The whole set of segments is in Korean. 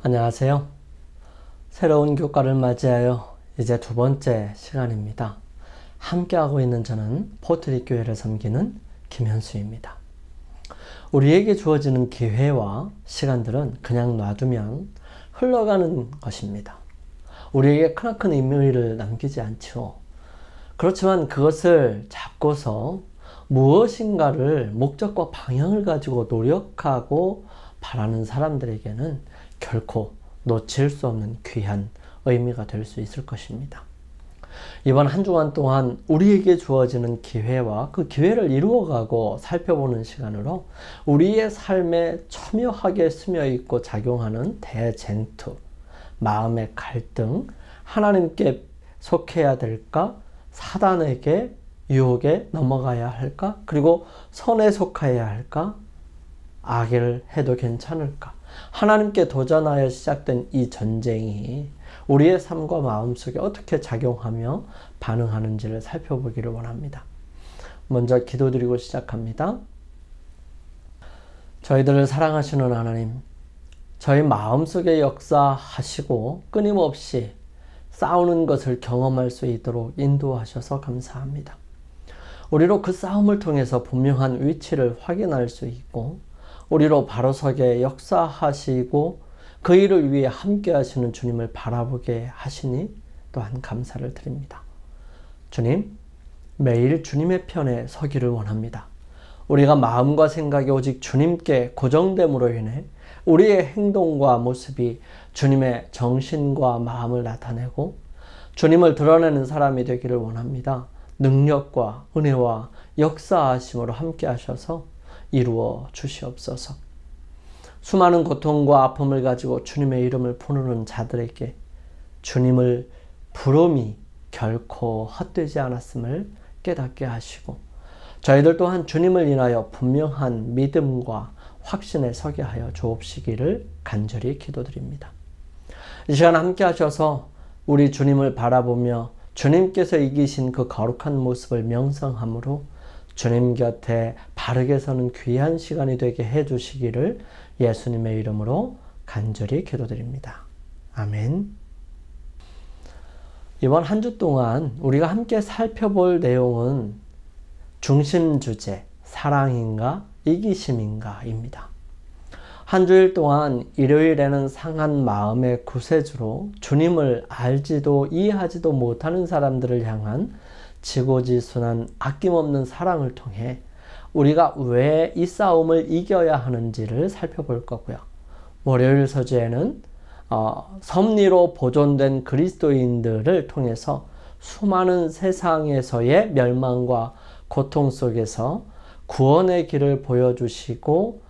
안녕하세요. 새로운 교과를 맞이하여 이제 두 번째 시간입니다. 함께하고 있는 저는 포트리 교회를 섬기는 김현수입니다. 우리에게 주어지는 기회와 시간들은 그냥 놔두면 흘러가는 것입니다. 우리에게 크나큰 의미를 남기지 않죠. 그렇지만 그것을 잡고서 무엇인가를 목적과 방향을 가지고 노력하고 바라는 사람들에게는 결코 놓칠 수 없는 귀한 의미가 될 수 있을 것입니다. 이번 한 주간 동안 우리에게 주어지는 기회와 그 기회를 이루어가고 살펴보는 시간으로 우리의 삶에 첨예하게 스며있고 작용하는 대쟁투, 마음의 갈등, 하나님께 속해야 될까? 사단에게 유혹에 넘어가야 할까? 그리고 선에 속해야 할까? 악을 해도 괜찮을까? 하나님께 도전하여 시작된 이 전쟁이 우리의 삶과 마음속에 어떻게 작용하며 반응하는지를 살펴보기를 원합니다. 먼저 기도드리고 시작합니다. 저희들을 사랑하시는 하나님, 저희 마음속에 역사하시고 끊임없이 싸우는 것을 경험할 수 있도록 인도하셔서 감사합니다. 우리로 그 싸움을 통해서 분명한 위치를 확인할 수 있고 우리로 바로 서게 역사하시고 그 일을 위해 함께 하시는 주님을 바라보게 하시니 또한 감사를 드립니다. 주님, 매일 주님의 편에 서기를 원합니다. 우리가 마음과 생각이 오직 주님께 고정됨으로 인해 우리의 행동과 모습이 주님의 정신과 마음을 나타내고 주님을 드러내는 사람이 되기를 원합니다. 능력과 은혜와 역사하심으로 함께 하셔서 이루어 주시옵소서. 수많은 고통과 아픔을 가지고 주님의 이름을 부르는 자들에게 주님을 부름이 결코 헛되지 않았음을 깨닫게 하시고 저희들 또한 주님을 인하여 분명한 믿음과 확신에 서게 하여 주옵시기를 간절히 기도드립니다. 이 시간 함께 하셔서 우리 주님을 바라보며 주님께서 이기신 그 거룩한 모습을 명상함으로 주님 곁에 바르게 서는 귀한 시간이 되게 해주시기를 예수님의 이름으로 간절히 기도드립니다. 아멘. 이번 한 주 동안 우리가 함께 살펴볼 내용은 중심 주제, 사랑인가 이기심인가 입니다. 한 주일 동안 일요일에는 상한 마음의 구세주로 주님을 알지도 이해하지도 못하는 사람들을 향한 지고지순한 아낌없는 사랑을 통해 우리가 왜 이 싸움을 이겨야 하는지를 살펴볼 거고요. 월요일 서주에는 섭리로 보존된 그리스도인들을 통해서 수많은 세상에서의 멸망과 고통 속에서 구원의 길을 보여주시고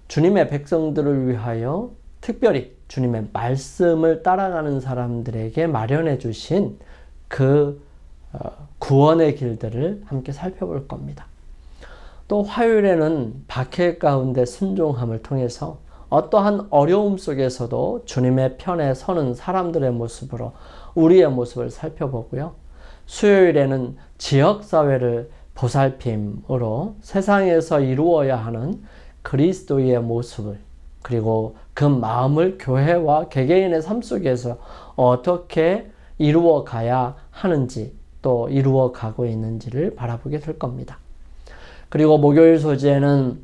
주님의 백성들을 위하여 특별히 주님의 말씀을 따라가는 사람들에게 마련해 주신 그 구원의 길들을 함께 살펴볼 겁니다. 또 화요일에는 박해 가운데 순종함을 통해서 어떠한 어려움 속에서도 주님의 편에 서는 사람들의 모습으로 우리의 모습을 살펴보고요. 수요일에는 지역사회를 보살핌으로 세상에서 이루어야 하는 그리스도의 모습을 그리고 그 마음을 교회와 개개인의 삶 속에서 어떻게 이루어 가야 하는지 또 이루어 가고 있는지를 바라보게 될 겁니다. 그리고 목요일 소재는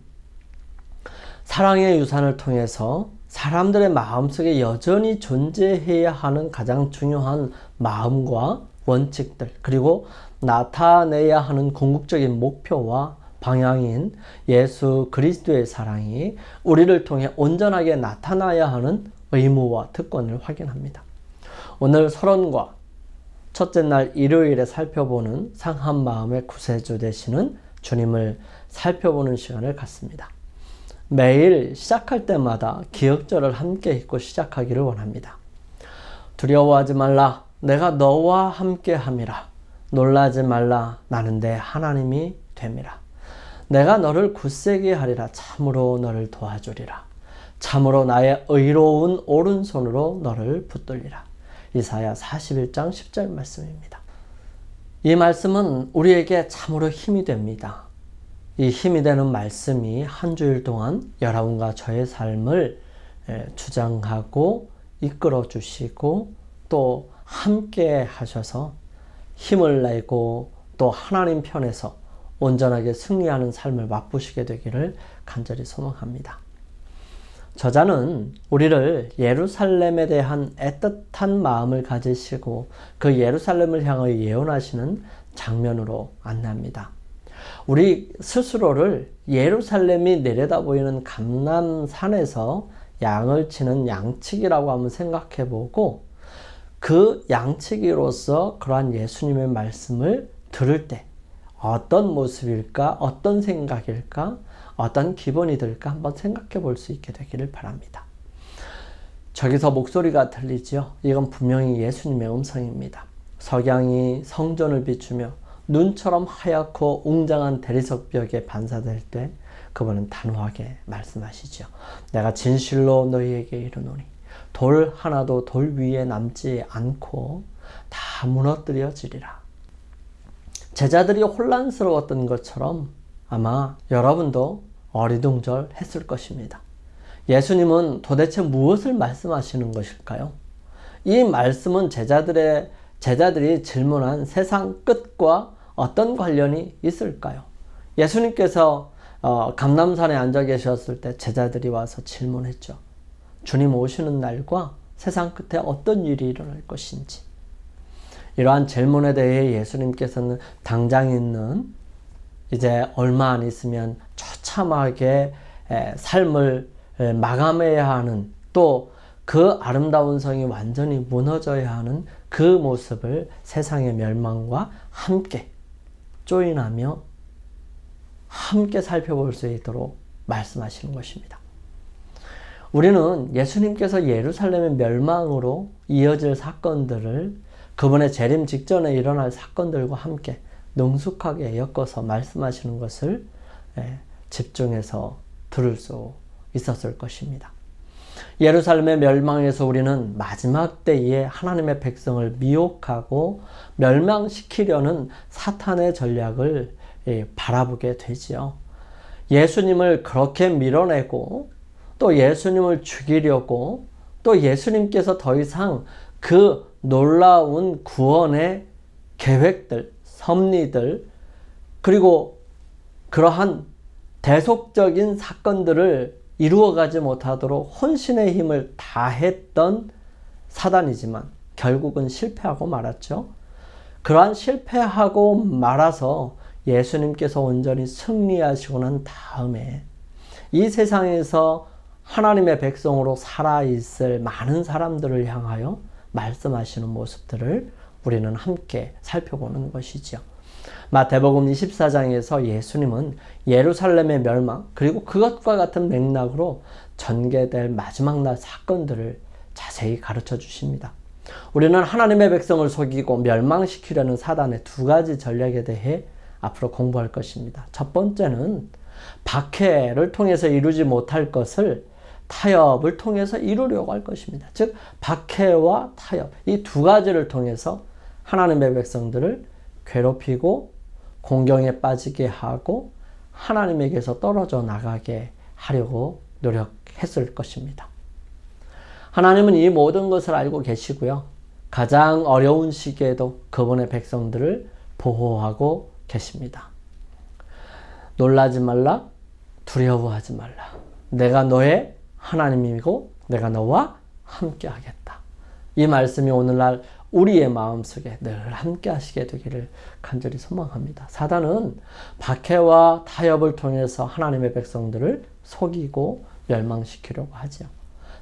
사랑의 유산을 통해서 사람들의 마음속에 여전히 존재해야 하는 가장 중요한 마음과 원칙들 그리고 나타내야 하는 궁극적인 목표와 방향인 예수 그리스도의 사랑이 우리를 통해 온전하게 나타나야 하는 의무와 특권을 확인합니다. 오늘 서론과 첫째 날 일요일에 살펴보는 상한 마음의 구세주 되시는 주님을 살펴보는 시간을 갖습니다. 매일 시작할 때마다 기억절을 함께 읽고 시작하기를 원합니다. 두려워하지 말라 내가 너와 함께 함이라 놀라지 말라 나는 내 하나님이 됨이라 내가 너를 굳세게 하리라 참으로 너를 도와주리라 참으로 나의 의로운 오른손으로 너를 붙들리라 이사야 41장 10절 말씀입니다. 이 말씀은 우리에게 참으로 힘이 됩니다. 이 힘이 되는 말씀이 한 주일 동안 여러분과 저의 삶을 주장하고 이끌어 주시고 또 함께 하셔서 힘을 내고 또 하나님 편에서 온전하게 승리하는 삶을 맛보시게 되기를 간절히 소망합니다. 저자는 우리를 예루살렘에 대한 애틋한 마음을 가지시고 그 예루살렘을 향하여 예언하시는 장면으로 안내합니다. 우리 스스로를 예루살렘이 내려다 보이는 감람산에서 양을 치는 양치기라고 한번 생각해보고 그 양치기로서 그러한 예수님의 말씀을 들을 때 어떤 모습일까, 어떤 생각일까, 어떤 기분이 들까 한번 생각해 볼 수 있게 되기를 바랍니다. 저기서 목소리가 들리죠? 이건 분명히 예수님의 음성입니다. 석양이 성전을 비추며 눈처럼 하얗고 웅장한 대리석벽에 반사될 때 그분은 단호하게 말씀하시죠. 내가 진실로 너희에게 이르노니 돌 하나도 돌 위에 남지 않고 다 무너뜨려지리라. 제자들이 혼란스러웠던 것처럼 아마 여러분도 어리둥절했을 것입니다. 예수님은 도대체 무엇을 말씀하시는 것일까요? 이 말씀은 제자들이 질문한 세상 끝과 어떤 관련이 있을까요? 예수님께서 감람산에 앉아 계셨을 때 제자들이 와서 질문했죠. 주님 오시는 날과 세상 끝에 어떤 일이 일어날 것인지. 이러한 질문에 대해 예수님께서는 당장 있는 이제 얼마 안 있으면 처참하게 삶을 마감해야 하는 또 그 아름다운 성이 완전히 무너져야 하는 그 모습을 세상의 멸망과 함께 조인하며 함께 살펴볼 수 있도록 말씀하시는 것입니다. 우리는 예수님께서 예루살렘의 멸망으로 이어질 사건들을 그분의 재림 직전에 일어날 사건들과 함께 능숙하게 엮어서 말씀하시는 것을 집중해서 들을 수 있었을 것입니다. 예루살렘의 멸망에서 우리는 마지막 때에 하나님의 백성을 미혹하고 멸망시키려는 사탄의 전략을 바라보게 되지요. 예수님을 그렇게 밀어내고 또 예수님을 죽이려고 또 예수님께서 더 이상 그 놀라운 구원의 계획들, 섭리들 그리고 그러한 대속적인 사건들을 이루어가지 못하도록 혼신의 힘을 다했던 사단이지만 결국은 실패하고 말았죠. 그러한 실패하고 말아서 예수님께서 온전히 승리하시고 난 다음에 이 세상에서 하나님의 백성으로 살아있을 많은 사람들을 향하여 말씀하시는 모습들을 우리는 함께 살펴보는 것이죠. 마태복음 24장에서 예수님은 예루살렘의 멸망 그리고 그것과 같은 맥락으로 전개될 마지막 날 사건들을 자세히 가르쳐 주십니다. 우리는 하나님의 백성을 속이고 멸망시키려는 사단의 두 가지 전략에 대해 앞으로 공부할 것입니다. 첫 번째는 박해를 통해서 이루지 못할 것을 타협을 통해서 이루려고 할 것입니다. 즉 박해와 타협 이 두 가지를 통해서 하나님의 백성들을 괴롭히고 공경에 빠지게 하고 하나님에게서 떨어져 나가게 하려고 노력했을 것입니다. 하나님은 이 모든 것을 알고 계시고요. 가장 어려운 시기에도 그분의 백성들을 보호하고 계십니다. 놀라지 말라, 두려워하지 말라. 내가 너의 하나님이고 내가 너와 함께 하겠다. 이 말씀이 오늘날 우리의 마음속에 늘 함께 하시게 되기를 간절히 소망합니다. 사단은 박해와 타협을 통해서 하나님의 백성들을 속이고 멸망시키려고 하죠.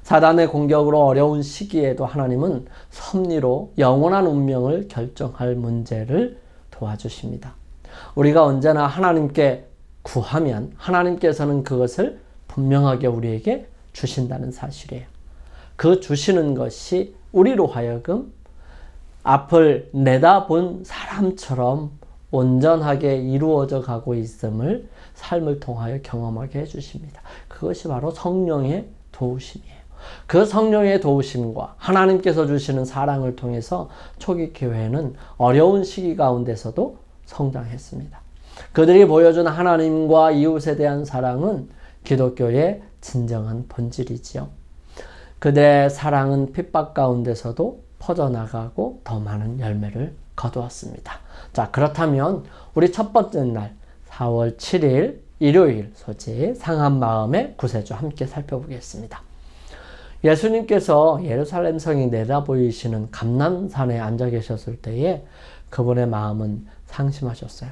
사단의 공격으로 어려운 시기에도 하나님은 섭리로 영원한 운명을 결정할 문제를 도와주십니다. 우리가 언제나 하나님께 구하면 하나님께서는 그것을 분명하게 우리에게 주신다는 사실이에요. 그 주시는 것이 우리로 하여금 앞을 내다본 사람처럼 온전하게 이루어져 가고 있음을 삶을 통하여 경험하게 해주십니다. 그것이 바로 성령의 도우심이에요. 그 성령의 도우심과 하나님께서 주시는 사랑을 통해서 초기 교회는 어려운 시기 가운데서도 성장했습니다. 그들이 보여준 하나님과 이웃에 대한 사랑은 기독교의 진정한 본질이지요. 그들의 사랑은 핍박 가운데서도 퍼져나가고 더 많은 열매를 거두었습니다. 자, 그렇다면 우리 첫 번째 날 4월 7일 일요일 소식 상한 마음의 구세주 함께 살펴보겠습니다. 예수님께서 예루살렘 성이 내다보이시는 감람산에 앉아 계셨을 때에 그분의 마음은 상심하셨어요.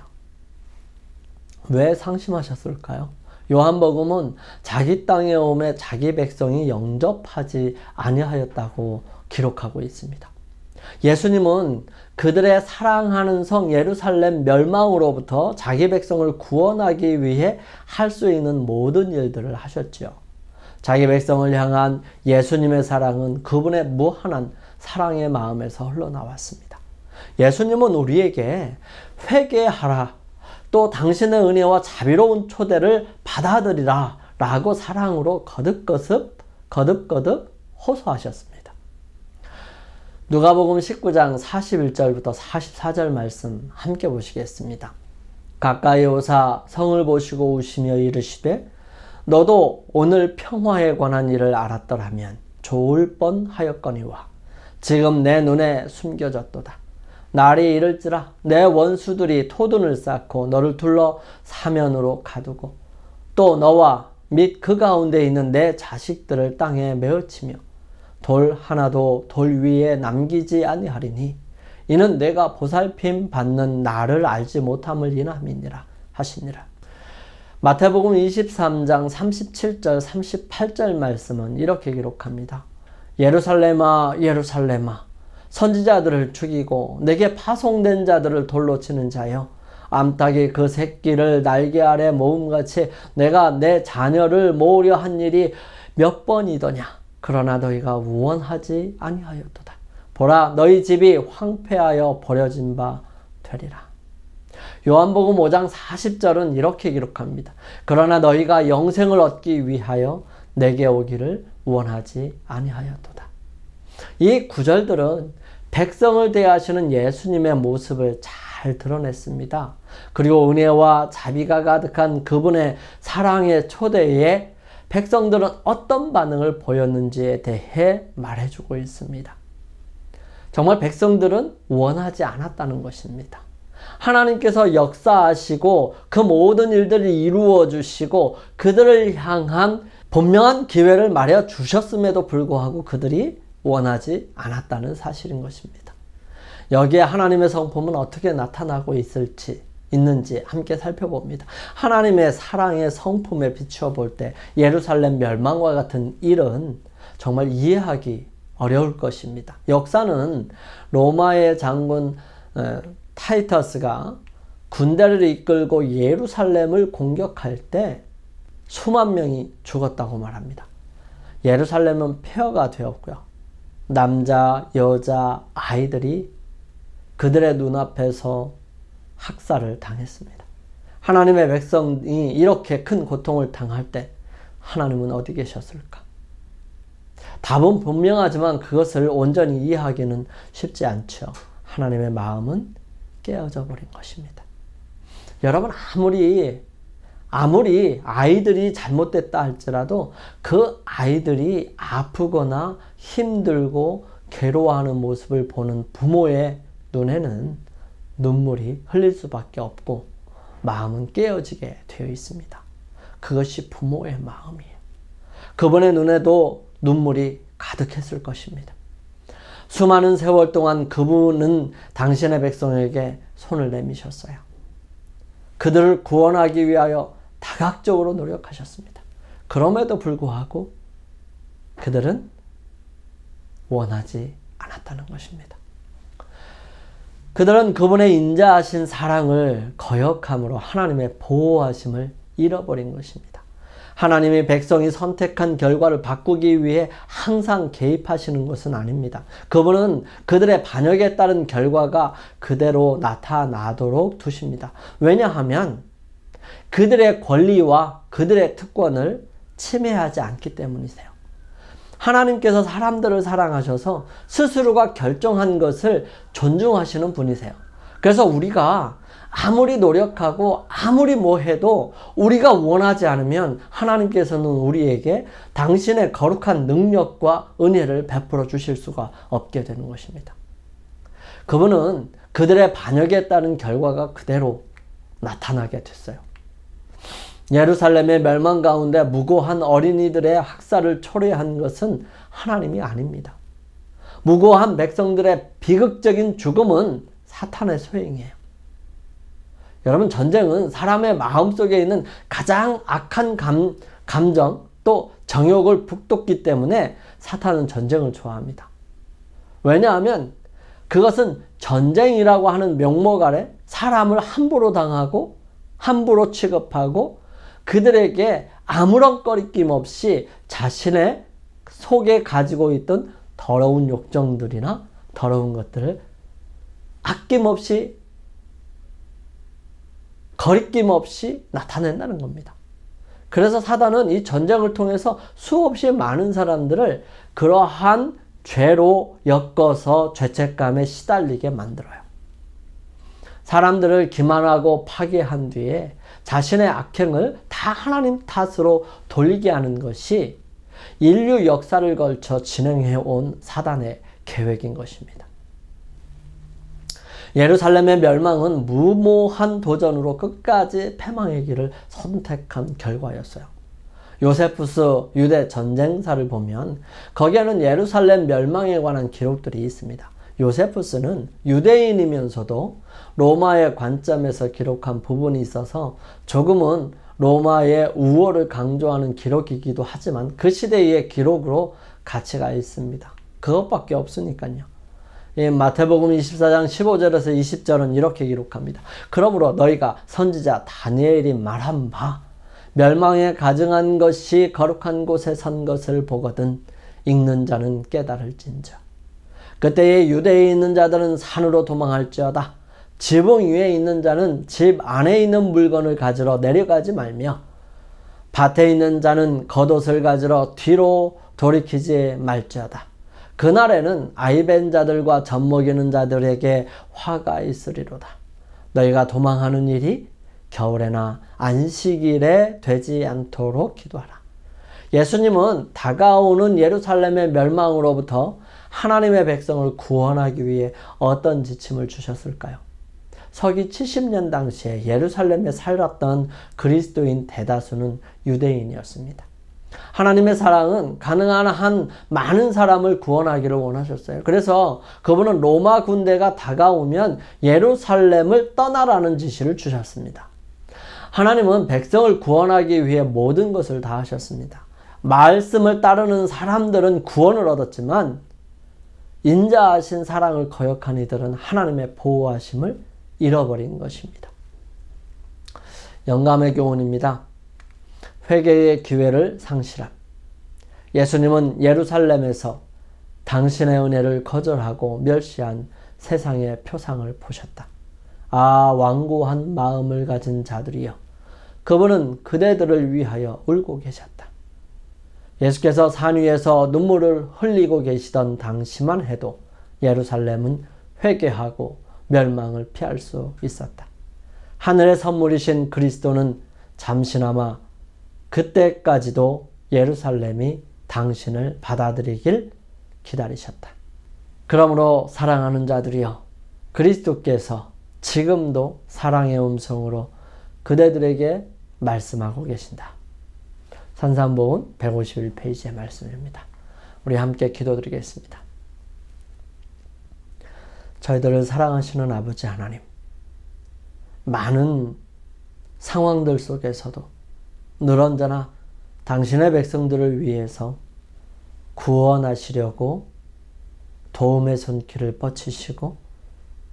왜 상심하셨을까요? 요한복음은 자기 땅에 오매 자기 백성이 영접하지 아니하였다고 기록하고 있습니다. 예수님은 그들의 사랑하는 성 예루살렘 멸망으로부터 자기 백성을 구원하기 위해 할 수 있는 모든 일들을 하셨지요. 자기 백성을 향한 예수님의 사랑은 그분의 무한한 사랑의 마음에서 흘러나왔습니다. 예수님은 우리에게 회개하라, 또 당신의 은혜와 자비로운 초대를 받아들이라 라고 사랑으로 거듭거듭 호소하셨습니다. 누가복음 19장 41절부터 44절 말씀 함께 보시겠습니다. 가까이 오사 성을 보시고 우시며 이르시되 너도 오늘 평화에 관한 일을 알았더라면 좋을 뻔하였거니와 지금 내 눈에 숨겨졌도다. 날이 이를지라 내 원수들이 토둔을 쌓고 너를 둘러 사면으로 가두고 또 너와 및 그 가운데 있는 내 자식들을 땅에 메어치며 돌 하나도 돌 위에 남기지 아니하리니 이는 내가 보살핌 받는 나를 알지 못함을 인함이니라 하시니라. 마태복음 23장 37절 38절 말씀은 이렇게 기록합니다. 예루살렘아 예루살렘아 선지자들을 죽이고 내게 파송된 자들을 돌로 치는 자여 암탉이 그 새끼를 날개 아래 모음같이 내가 내 자녀를 모으려 한 일이 몇 번이더냐. 그러나 너희가 우원하지 아니하였도다. 보라 너희 집이 황폐하여 버려진 바 되리라. 요한복음 5장 40절은 이렇게 기록합니다. 그러나 너희가 영생을 얻기 위하여 내게 오기를 원하지 아니하였도다. 이 구절들은 백성을 대하시는 예수님의 모습을 잘 드러냈습니다. 그리고 은혜와 자비가 가득한 그분의 사랑의 초대에 백성들은 어떤 반응을 보였는지에 대해 말해주고 있습니다. 정말 백성들은 원하지 않았다는 것입니다. 하나님께서 역사하시고 그 모든 일들을 이루어 주시고 그들을 향한 분명한 기회를 마련 주셨음에도 불구하고 그들이 원하지 않았다는 사실인 것입니다. 여기에 하나님의 성품은 어떻게 나타나고 있는지 함께 살펴봅니다. 하나님의 사랑의 성품에 비추어 볼 때 예루살렘 멸망과 같은 일은 정말 이해하기 어려울 것입니다. 역사는 로마의 장군 타이터스가 군대를 이끌고 예루살렘을 공격할 때 수만 명이 죽었다고 말합니다. 예루살렘은 폐허가 되었고요. 남자, 여자, 아이들이 그들의 눈앞에서 학살을 당했습니다. 하나님의 백성이 이렇게 큰 고통을 당할 때 하나님은 어디 계셨을까? 답은 분명하지만 그것을 온전히 이해하기는 쉽지 않죠. 하나님의 마음은 깨어져 버린 것입니다. 여러분 아무리 아이들이 잘못됐다 할지라도 그 아이들이 아프거나 힘들고 괴로워하는 모습을 보는 부모의 눈에는 눈물이 흘릴 수밖에 없고 마음은 깨어지게 되어 있습니다. 그것이 부모의 마음이에요. 그분의 눈에도 눈물이 가득했을 것입니다. 수많은 세월 동안 그분은 당신의 백성에게 손을 내미셨어요. 그들을 구원하기 위하여 다각적으로 노력하셨습니다. 그럼에도 불구하고 그들은 원하지 않았다는 것입니다. 그들은 그분의 인자하신 사랑을 거역함으로 하나님의 보호하심을 잃어버린 것입니다. 하나님이 백성이 선택한 결과를 바꾸기 위해 항상 개입하시는 것은 아닙니다. 그분은 그들의 반역에 따른 결과가 그대로 나타나도록 두십니다. 왜냐하면 그들의 권리와 그들의 특권을 침해하지 않기 때문이세요. 하나님께서 사람들을 사랑하셔서 스스로가 결정한 것을 존중하시는 분이세요. 그래서 우리가 아무리 노력하고 아무리 뭐 해도 우리가 원하지 않으면 하나님께서는 우리에게 당신의 거룩한 능력과 은혜를 베풀어 주실 수가 없게 되는 것입니다. 그분은 그들의 반역에 따른 결과가 그대로 나타나게 됐어요. 예루살렘의 멸망 가운데 무고한 어린이들의 학살을 초래한 것은 하나님이 아닙니다. 무고한 백성들의 비극적인 죽음은 사탄의 소행이에요. 여러분, 전쟁은 사람의 마음속에 있는 가장 악한 감정 또 정욕을 북돋기 때문에 사탄은 전쟁을 좋아합니다. 왜냐하면 그것은 전쟁이라고 하는 명목 아래 사람을 함부로 당하고 함부로 취급하고 그들에게 아무런 꺼리낌 없이 자신의 속에 가지고 있던 더러운 욕정들이나 더러운 것들을 아낌없이 거리낌 없이 나타낸다는 겁니다. 그래서 사단은 이 전쟁을 통해서 수없이 많은 사람들을 그러한 죄로 엮어서 죄책감에 시달리게 만들어요. 사람들을 기만하고 파괴한 뒤에 자신의 악행을 다 하나님 탓으로 돌리게 하는 것이 인류 역사를 걸쳐 진행해온 사단의 계획인 것입니다. 예루살렘의 멸망은 무모한 도전으로 끝까지 패망의 길을 선택한 결과였어요. 요세푸스 유대 전쟁사를 보면 거기에는 예루살렘 멸망에 관한 기록들이 있습니다. 요세푸스는 유대인이면서도 로마의 관점에서 기록한 부분이 있어서 조금은 로마의 우월을 강조하는 기록이기도 하지만 그 시대의 기록으로 가치가 있습니다. 그것밖에 없으니까요. 마태복음 24장 15절에서 20절은 이렇게 기록합니다. 그러므로 너희가 선지자 다니엘이 말한 바 멸망에 가증한 것이 거룩한 곳에 선 것을 보거든 읽는 자는 깨달을진저. 그때에 유대에 있는 자들은 산으로 도망할지어다. 지붕 위에 있는 자는 집 안에 있는 물건을 가지러 내려가지 말며 밭에 있는 자는 겉옷을 가지러 뒤로 돌이키지 말지어다. 그날에는 아이벤 자들과 젖먹이는 자들에게 화가 있으리로다. 너희가 도망하는 일이 겨울에나 안식일에 되지 않도록 기도하라. 예수님은 다가오는 예루살렘의 멸망으로부터 하나님의 백성을 구원하기 위해 어떤 지침을 주셨을까요? 서기 70년 당시에 예루살렘에 살았던 그리스도인 대다수는 유대인이었습니다. 하나님의 사랑은 가능한 한 많은 사람을 구원하기를 원하셨어요. 그래서 그분은 로마 군대가 다가오면 예루살렘을 떠나라는 지시를 주셨습니다. 하나님은 백성을 구원하기 위해 모든 것을 다 하셨습니다. 말씀을 따르는 사람들은 구원을 얻었지만 인자하신 사랑을 거역한 이들은 하나님의 보호하심을 잃어버린 것입니다. 영감의 교훈입니다. 회개의 기회를 상실함. 예수님은 예루살렘에서 당신의 은혜를 거절하고 멸시한 세상의 표상을 보셨다. 아, 완고한 마음을 가진 자들이여, 그분은 그대들을 위하여 울고 계셨다. 예수께서 산 위에서 눈물을 흘리고 계시던 당시만 해도 예루살렘은 회개하고 멸망을 피할 수 있었다. 하늘의 선물이신 그리스도는 잠시나마 그때까지도 예루살렘이 당신을 받아들이길 기다리셨다. 그러므로 사랑하는 자들이여, 그리스도께서 지금도 사랑의 음성으로 그대들에게 말씀하고 계신다. 산상보훈 151페이지의 말씀입니다. 우리 함께 기도드리겠습니다. 저희들을 사랑하시는 아버지 하나님, 많은 상황들 속에서도 늘 언제나 당신의 백성들을 위해서 구원하시려고 도움의 손길을 뻗치시고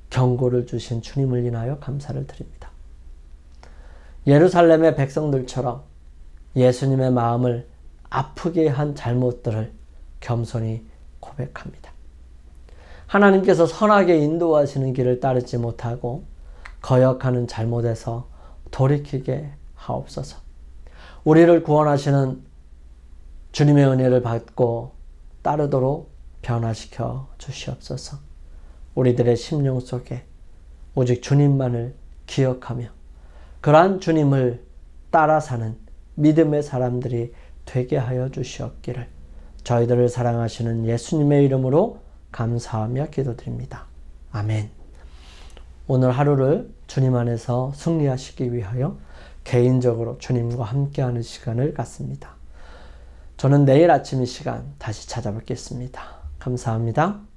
경고를 주신 주님을 인하여 감사를 드립니다. 예루살렘의 백성들처럼 예수님의 마음을 아프게 한 잘못들을 겸손히 고백합니다. 하나님께서 선하게 인도하시는 길을 따르지 못하고 거역하는 잘못에서 돌이키게 하옵소서. 우리를 구원하시는 주님의 은혜를 받고 따르도록 변화시켜 주시옵소서. 우리들의 심령 속에 오직 주님만을 기억하며 그러한 주님을 따라 사는 믿음의 사람들이 되게 하여 주시옵기를 저희들을 사랑하시는 예수님의 이름으로 감사하며 기도드립니다. 아멘. 오늘 하루를 주님 안에서 승리하시기 위하여 개인적으로 주님과 함께하는 시간을 갖습니다. 저는 내일 아침 이 시간 다시 찾아뵙겠습니다. 감사합니다.